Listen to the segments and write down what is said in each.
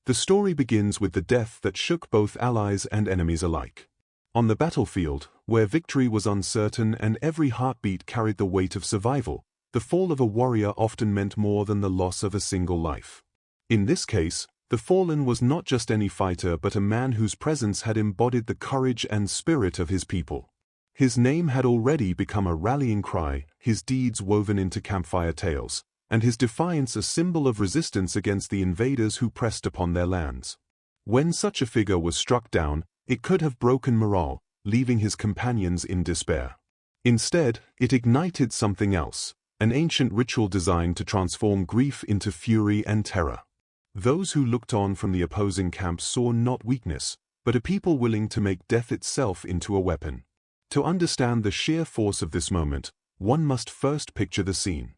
The story begins with the death that shook both allies and enemies alike. On the battlefield, where victory was uncertain and every heartbeat carried the weight of survival, the fall of a warrior often meant more than the loss of a single life. In this case, the fallen was not just any fighter but a man whose presence had embodied the courage and spirit of his people. His name had already become a rallying cry, his deeds woven into campfire tales, and his defiance a symbol of resistance against the invaders who pressed upon their lands. When such a figure was struck down, it could have broken morale, leaving his companions in despair. Instead, it ignited something else, an ancient ritual designed to transform grief into fury and terror. Those who looked on from the opposing camp saw not weakness, but a people willing to make death itself into a weapon. To understand the sheer force of this moment, one must first picture the scene.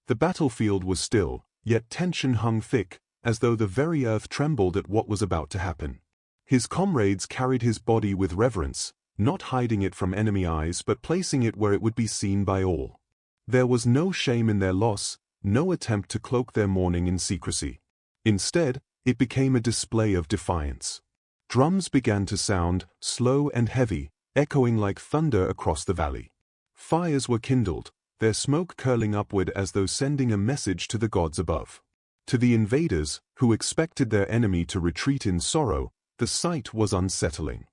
The battlefield was still, yet tension hung thick, as though the very earth trembled at what was about to happen. His comrades carried his body with reverence, not hiding it from enemy eyes but placing it where it would be seen by all. There was no shame in their loss, no attempt to cloak their mourning in secrecy. Instead, it became a display of defiance. Drums began to sound, slow and heavy, echoing like thunder across the valley. Fires were kindled, their smoke curling upward as though sending a message to the gods above. To the invaders, who expected their enemy to retreat in sorrow, the sight was unsettling.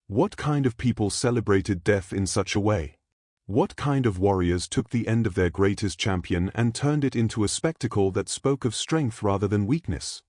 What kind of people celebrated death in such a way? What kind of warriors took the end of their greatest champion and turned it into a spectacle that spoke of strength rather than weakness?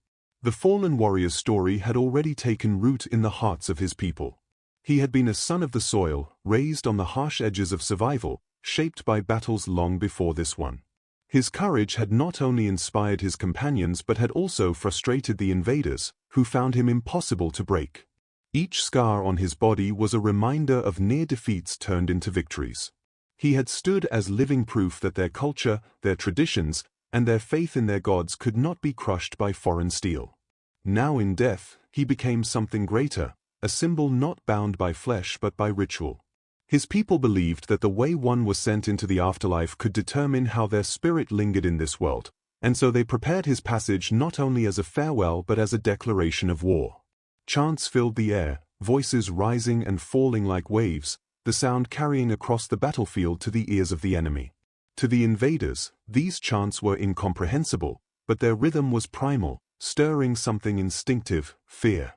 The fallen warrior's story had already taken root in the hearts of his people. He had been a son of the soil, raised on the harsh edges of survival, shaped by battles long before this one. His courage had not only inspired his companions but had also frustrated the invaders, who found him impossible to break. Each scar on his body was a reminder of near defeats turned into victories. He had stood as living proof that their culture, their traditions, and their faith in their gods could not be crushed by foreign steel. Now in death, he became something greater, a symbol not bound by flesh but by ritual. His people believed that the way one was sent into the afterlife could determine how their spirit lingered in this world, and so they prepared his passage not only as a farewell but as a declaration of war. Chants filled the air, voices rising and falling like waves, the sound carrying across the battlefield to the ears of the enemy. To the invaders, these chants were incomprehensible, but their rhythm was primal, stirring something instinctive, fear.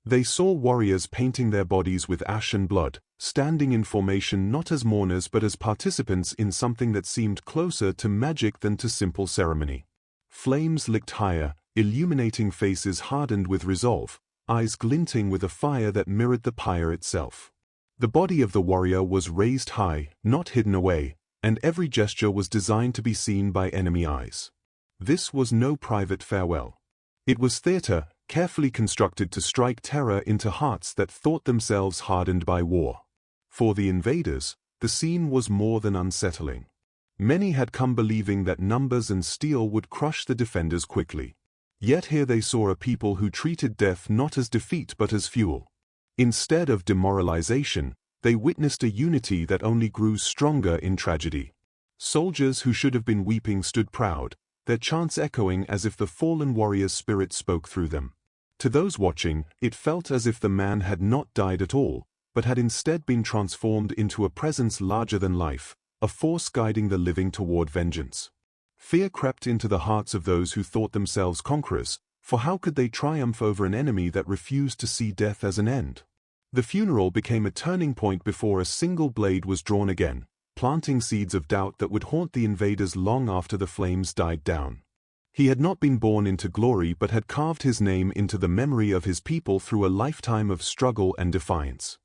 They saw warriors painting their bodies with ash and blood, standing in formation not as mourners but as participants in something that seemed closer to magic than to simple ceremony. Flames licked higher, illuminating faces hardened with resolve, eyes glinting with a fire that mirrored the pyre itself. The body of the warrior was raised high, not hidden away, and every gesture was designed to be seen by enemy eyes. This was no private farewell. It was theater, carefully constructed to strike terror into hearts that thought themselves hardened by war. For the invaders, the scene was more than unsettling. Many had come believing that numbers and steel would crush the defenders quickly. Yet here they saw a people who treated death not as defeat but as fuel. Instead of demoralization, they witnessed a unity that only grew stronger in tragedy. Soldiers who should have been weeping stood proud, their chants echoing as if the fallen warrior's spirit spoke through them. To those watching, it felt as if the man had not died at all, but had instead been transformed into a presence larger than life, a force guiding the living toward vengeance. Fear crept into the hearts of those who thought themselves conquerors, for how could they triumph over an enemy that refused to see death as an end? The funeral became a turning point before a single blade was drawn again, planting seeds of doubt that would haunt the invaders long after the flames died down. He had not been born into glory but had carved his name into the memory of his people through a lifetime of struggle and defiance.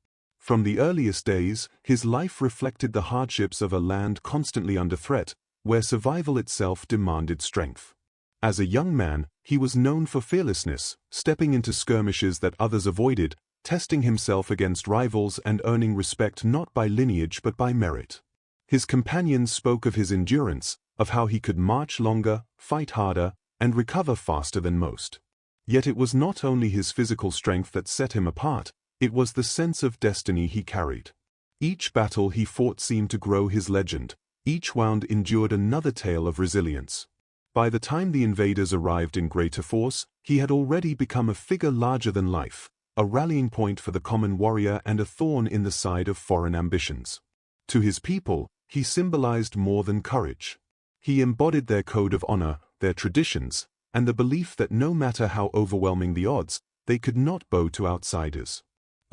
From the earliest days, his life reflected the hardships of a land constantly under threat, where survival itself demanded strength. As a young man, he was known for fearlessness, stepping into skirmishes that others avoided, testing himself against rivals and earning respect not by lineage but by merit. His companions spoke of his endurance, of how he could march longer, fight harder, and recover faster than most. Yet it was not only his physical strength that set him apart, it was the sense of destiny he carried. Each battle he fought seemed to grow his legend, each wound endured another tale of resilience. By the time the invaders arrived in greater force, he had already become a figure larger than life, a rallying point for the common warrior and a thorn in the side of foreign ambitions. To his people, he symbolized more than courage. He embodied their code of honor, their traditions, and the belief that no matter how overwhelming the odds, they could not bow to outsiders.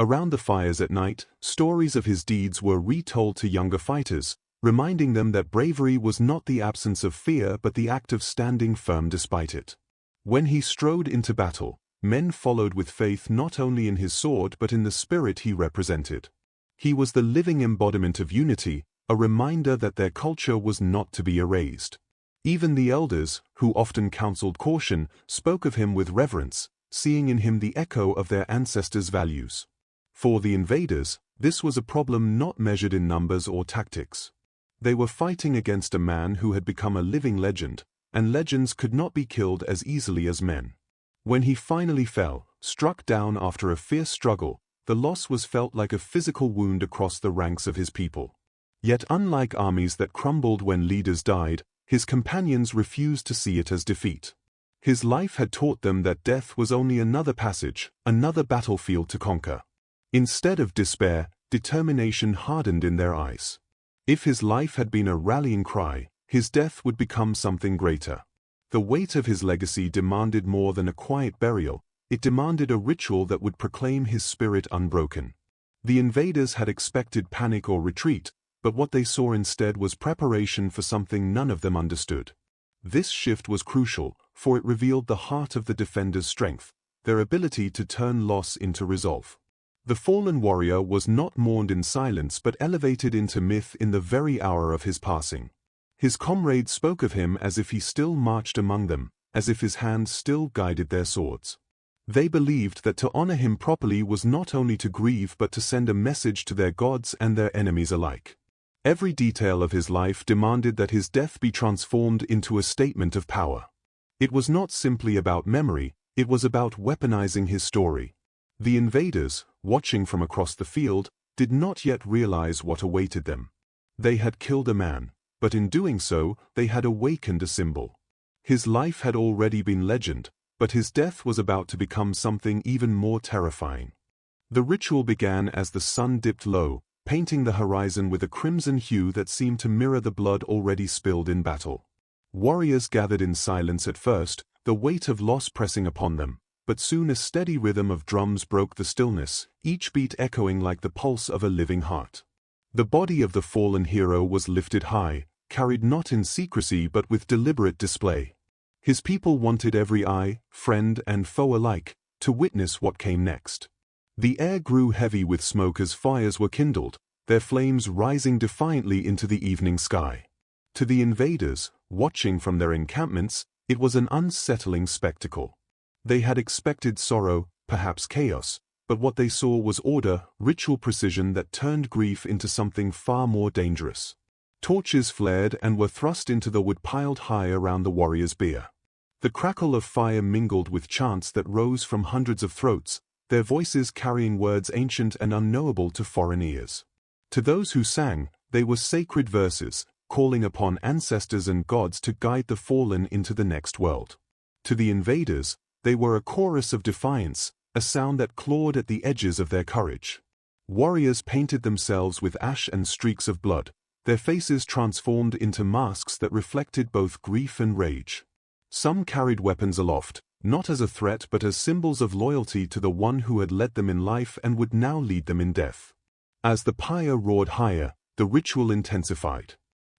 Around the fires at night, stories of his deeds were retold to younger fighters, reminding them that bravery was not the absence of fear but the act of standing firm despite it. When he strode into battle, men followed with faith not only in his sword but in the spirit he represented. He was the living embodiment of unity, a reminder that their culture was not to be erased. Even the elders, who often counseled caution, spoke of him with reverence, seeing in him the echo of their ancestors' values. For the invaders, this was a problem not measured in numbers or tactics. They were fighting against a man who had become a living legend, and legends could not be killed as easily as men. When he finally fell, struck down after a fierce struggle, the loss was felt like a physical wound across the ranks of his people. Yet unlike armies that crumbled when leaders died, his companions refused to see it as defeat. His life had taught them that death was only another passage, another battlefield to conquer. Instead of despair, determination hardened in their eyes. If his life had been a rallying cry, his death would become something greater. The weight of his legacy demanded more than a quiet burial, it demanded a ritual that would proclaim his spirit unbroken. The invaders had expected panic or retreat, but what they saw instead was preparation for something none of them understood. This shift was crucial, for it revealed the heart of the defenders' strength, their ability to turn loss into resolve. The fallen warrior was not mourned in silence but elevated into myth in the very hour of his passing. His comrades spoke of him as if he still marched among them, as if his hand still guided their swords. They believed that to honor him properly was not only to grieve but to send a message to their gods and their enemies alike. Every detail of his life demanded that his death be transformed into a statement of power. It was not simply about memory, it was about weaponizing his story. The invaders, watching from across the field, did not yet realize what awaited them. They had killed a man, but in doing so, they had awakened a symbol. His life had already been legend, but his death was about to become something even more terrifying. The ritual began as the sun dipped low, painting the horizon with a crimson hue that seemed to mirror the blood already spilled in battle. Warriors gathered in silence at first, the weight of loss pressing upon them, but soon a steady rhythm of drums broke the stillness, each beat echoing like the pulse of a living heart. The body of the fallen hero was lifted high, carried not in secrecy but with deliberate display. His people wanted every eye, friend and foe alike, to witness what came next. The air grew heavy with smoke as fires were kindled, their flames rising defiantly into the evening sky. To the invaders, watching from their encampments, it was an unsettling spectacle. They had expected sorrow, perhaps chaos, but what they saw was order, ritual precision that turned grief into something far more dangerous. Torches flared and were thrust into the wood piled high around the warrior's bier. The crackle of fire mingled with chants that rose from hundreds of throats, their voices carrying words ancient and unknowable to foreign ears. To those who sang, they were sacred verses, calling upon ancestors and gods to guide the fallen into the next world. To the invaders, they were a chorus of defiance, a sound that clawed at the edges of their courage. Warriors painted themselves with ash and streaks of blood, their faces transformed into masks that reflected both grief and rage. Some carried weapons aloft, not as a threat but as symbols of loyalty to the one who had led them in life and would now lead them in death. As the pyre roared higher, the ritual intensified.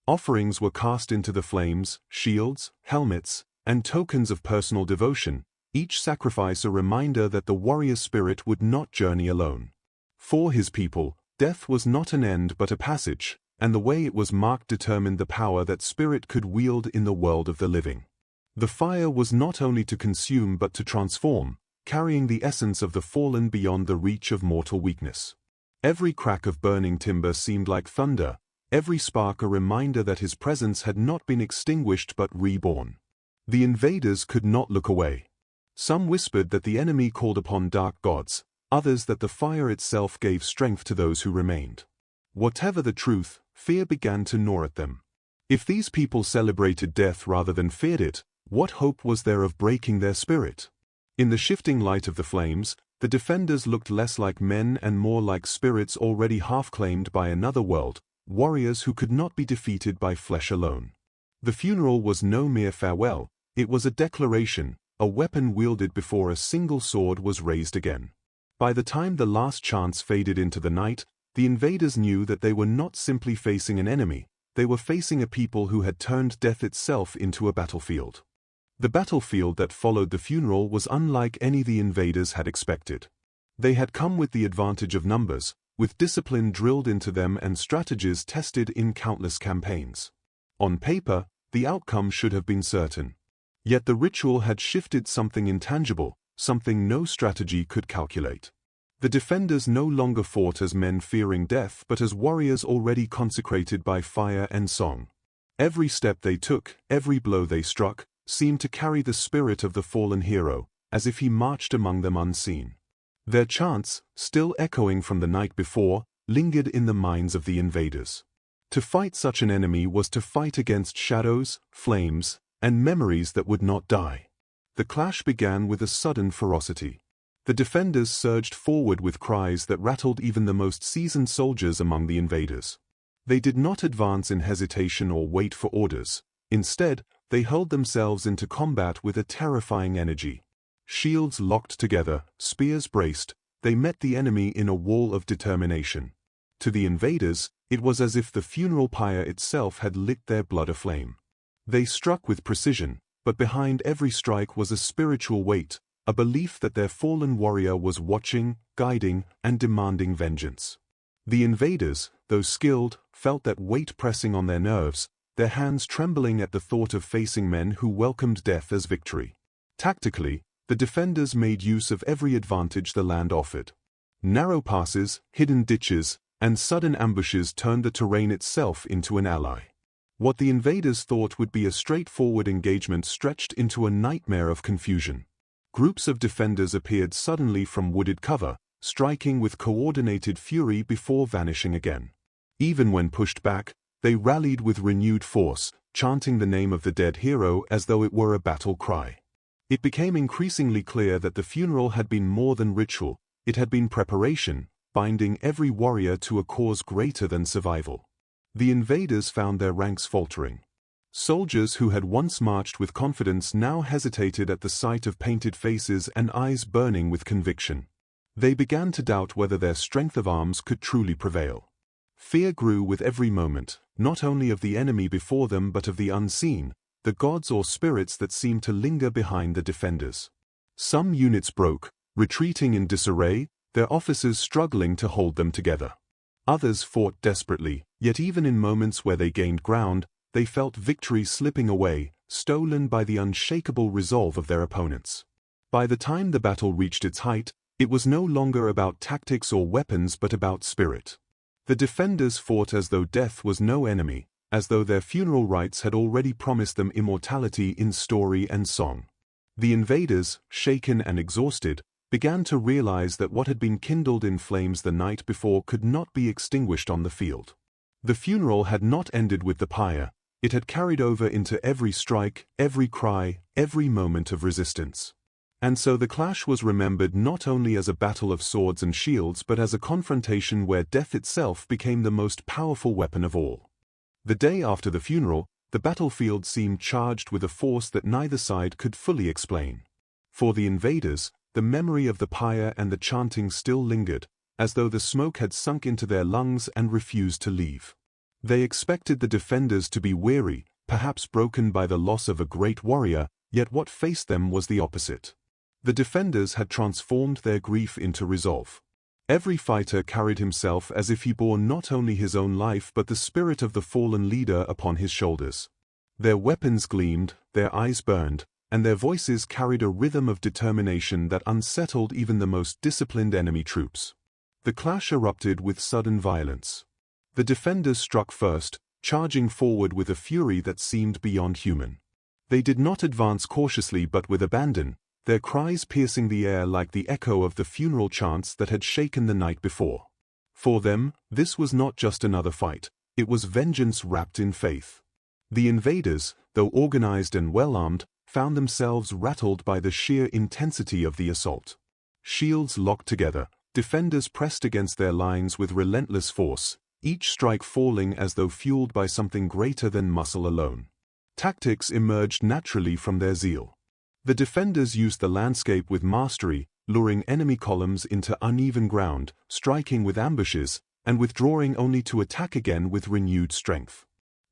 Offerings were cast into the flames, shields, helmets, and tokens of personal devotion, each sacrifice a reminder that the warrior spirit would not journey alone. For his people, death was not an end but a passage, and the way it was marked determined the power that spirit could wield in the world of the living. The fire was not only to consume but to transform, carrying the essence of the fallen beyond the reach of mortal weakness. Every crack of burning timber seemed like thunder, every spark a reminder that his presence had not been extinguished but reborn. The invaders could not look away. Some whispered that the enemy called upon dark gods, others that the fire itself gave strength to those who remained. Whatever the truth, fear began to gnaw at them. If these people celebrated death rather than feared it, What hope was there of breaking their spirit? In the shifting light of the flames, the defenders looked less like men and more like spirits already half-claimed by another world, warriors who could not be defeated by flesh alone. The funeral was no mere farewell, it was a declaration, a weapon wielded before a single sword was raised again. By the time the last chants faded into the night, the invaders knew that they were not simply facing an enemy, they were facing a people who had turned death itself into a battlefield. The battlefield that followed the funeral was unlike any the invaders had expected. They had come with the advantage of numbers, with discipline drilled into them and strategies tested in countless campaigns. On paper, the outcome should have been certain. Yet the ritual had shifted something intangible, something no strategy could calculate. The defenders no longer fought as men fearing death but as warriors already consecrated by fire and song. Every step they took, every blow they struck, seemed to carry the spirit of the fallen hero, as if he marched among them unseen. Their chants, still echoing from the night before, lingered in the minds of the invaders. To fight such an enemy was to fight against shadows, flames, and memories that would not die. The clash began with a sudden ferocity. The defenders surged forward with cries that rattled even the most seasoned soldiers among the invaders. They did not advance in hesitation or wait for orders. Instead, they hurled themselves into combat with a terrifying energy. Shields locked together, spears braced, they met the enemy in a wall of determination. To the invaders, it was as if the funeral pyre itself had lit their blood aflame. They struck with precision, but behind every strike was a spiritual weight, a belief that their fallen warrior was watching, guiding, and demanding vengeance. The invaders, though skilled, felt that weight pressing on their nerves, their hands trembling at the thought of facing men who welcomed death as victory. Tactically, the defenders made use of every advantage the land offered. Narrow passes, hidden ditches, and sudden ambushes turned the terrain itself into an ally. What the invaders thought would be a straightforward engagement stretched into a nightmare of confusion. Groups of defenders appeared suddenly from wooded cover, striking with coordinated fury before vanishing again. Even when pushed back, they rallied with renewed force, chanting the name of the dead hero as though it were a battle cry. It became increasingly clear that the funeral had been more than ritual, it had been preparation, binding every warrior to a cause greater than survival. The invaders found their ranks faltering. Soldiers who had once marched with confidence now hesitated at the sight of painted faces and eyes burning with conviction. They began to doubt whether their strength of arms could truly prevail. Fear grew with every moment, not only of the enemy before them but of the unseen, the gods or spirits that seemed to linger behind the defenders. Some units broke, retreating in disarray, their officers struggling to hold them together. Others fought desperately, yet even in moments where they gained ground, they felt victory slipping away, stolen by the unshakable resolve of their opponents. By the time the battle reached its height, it was no longer about tactics or weapons but about spirit. The defenders fought as though death was no enemy, as though their funeral rites had already promised them immortality in story and song. The invaders, shaken and exhausted, began to realize that what had been kindled in flames the night before could not be extinguished on the field. The funeral had not ended with the pyre, it had carried over into every strike, every cry, every moment of resistance. And so the clash was remembered not only as a battle of swords and shields but as a confrontation where death itself became the most powerful weapon of all. The day after the funeral, the battlefield seemed charged with a force that neither side could fully explain. For the invaders, the memory of the pyre and the chanting still lingered, as though the smoke had sunk into their lungs and refused to leave. They expected the defenders to be weary, perhaps broken by the loss of a great warrior, yet what faced them was the opposite. The defenders had transformed their grief into resolve. Every fighter carried himself as if he bore not only his own life but the spirit of the fallen leader upon his shoulders. Their weapons gleamed, their eyes burned, and their voices carried a rhythm of determination that unsettled even the most disciplined enemy troops. The clash erupted with sudden violence. The defenders struck first, charging forward with a fury that seemed beyond human. They did not advance cautiously but with abandon, their cries piercing the air like the echo of the funeral chants that had shaken the night before. For them, this was not just another fight, it was vengeance wrapped in faith. The invaders, though organized and well-armed, found themselves rattled by the sheer intensity of the assault. Shields locked together, defenders pressed against their lines with relentless force, each strike falling as though fueled by something greater than muscle alone. Tactics emerged naturally from their zeal. The defenders used the landscape with mastery, luring enemy columns into uneven ground, striking with ambushes, and withdrawing only to attack again with renewed strength.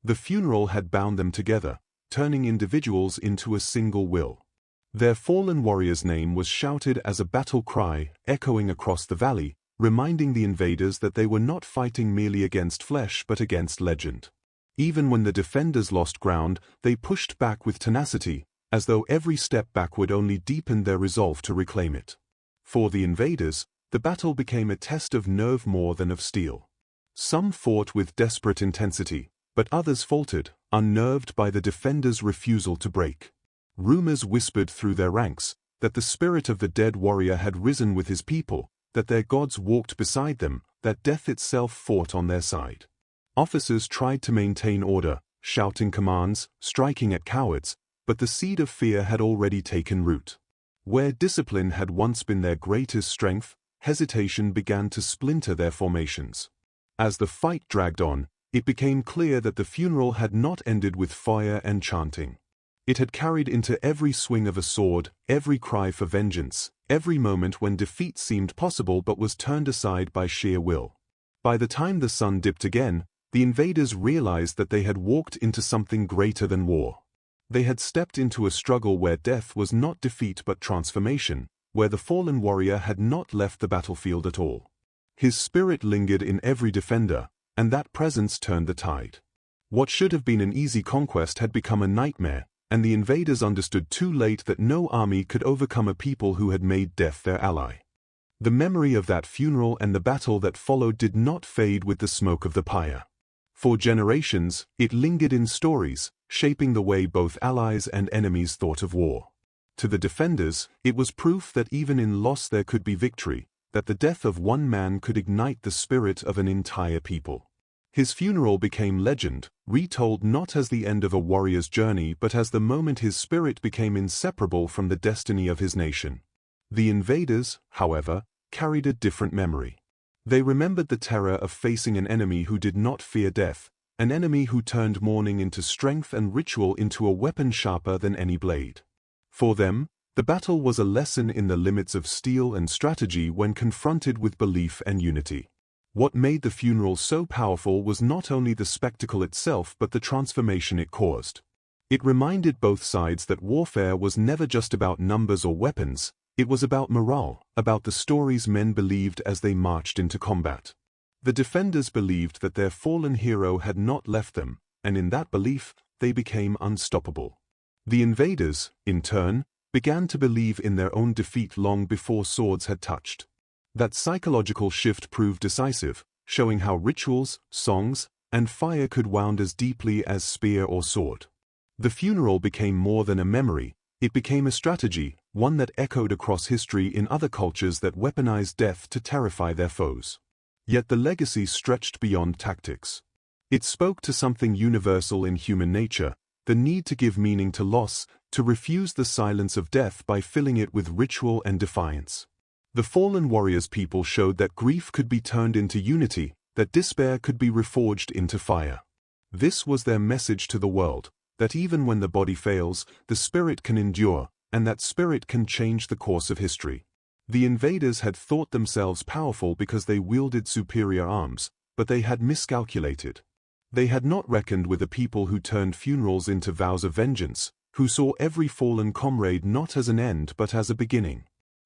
The funeral had bound them together, turning individuals into a single will. Their fallen warrior's name was shouted as a battle cry, echoing across the valley, reminding the invaders that they were not fighting merely against flesh but against legend. Even when the defenders lost ground, they pushed back with tenacity, as though every step backward only deepened their resolve to reclaim it. For the invaders, the battle became a test of nerve more than of steel. Some fought with desperate intensity, but others faltered, unnerved by the defenders' refusal to break. Rumors whispered through their ranks that the spirit of the dead warrior had risen with his people, that their gods walked beside them, that death itself fought on their side. Officers tried to maintain order, shouting commands, striking at cowards, but the seed of fear had already taken root. Where discipline had once been their greatest strength, hesitation began to splinter their formations. As the fight dragged on, it became clear that the funeral had not ended with fire and chanting. It had carried into every swing of a sword, every cry for vengeance, every moment when defeat seemed possible but was turned aside by sheer will. By the time the sun dipped again, the invaders realized that they had walked into something greater than war. They had stepped into a struggle where death was not defeat but transformation, where the fallen warrior had not left the battlefield at all. His spirit lingered in every defender, and that presence turned the tide. What should have been an easy conquest had become a nightmare, and the invaders understood too late that no army could overcome a people who had made death their ally. The memory of that funeral and the battle that followed did not fade with the smoke of the pyre. For generations, it lingered in stories, shaping the way both allies and enemies thought of war. To the defenders, it was proof that even in loss there could be victory, that the death of one man could ignite the spirit of an entire people. His funeral became legend, retold not as the end of a warrior's journey but as the moment his spirit became inseparable from the destiny of his nation. The invaders, however, carried a different memory. They remembered the terror of facing an enemy who did not fear death, an enemy who turned mourning into strength and ritual into a weapon sharper than any blade. For them, the battle was a lesson in the limits of steel and strategy when confronted with belief and unity. What made the funeral so powerful was not only the spectacle itself but the transformation it caused. It reminded both sides that warfare was never just about numbers or weapons, it was about morale, about the stories men believed as they marched into combat. The defenders believed that their fallen hero had not left them, and in that belief, they became unstoppable. The invaders, in turn, began to believe in their own defeat long before swords had touched. That psychological shift proved decisive, showing how rituals, songs, and fire could wound as deeply as spear or sword. The funeral became more than a memory, it became a strategy, one that echoed across history in other cultures that weaponized death to terrify their foes. Yet the legacy stretched beyond tactics. It spoke to something universal in human nature, the need to give meaning to loss, to refuse the silence of death by filling it with ritual and defiance. The fallen warrior's people showed that grief could be turned into unity, that despair could be reforged into fire. This was their message to the world, that even when the body fails, the spirit can endure, and that spirit can change the course of history. The invaders had thought themselves powerful because they wielded superior arms, but they had miscalculated. They had not reckoned with a people who turned funerals into vows of vengeance, who saw every fallen comrade not as an end but as a beginning.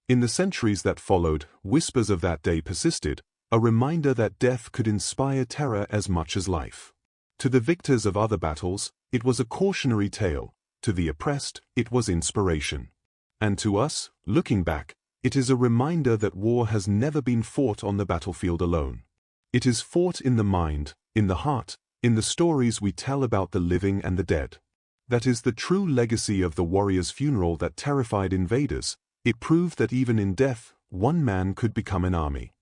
In the centuries that followed, whispers of that day persisted, a reminder that death could inspire terror as much as life. To the victors of other battles, it was a cautionary tale, to the oppressed, it was inspiration. And to us, looking back, it is a reminder that war has never been fought on the battlefield alone. It is fought in the mind, in the heart, in the stories we tell about the living and the dead. That is the true legacy of the warrior's funeral that terrified invaders. It proved that even in death, one man could become an army.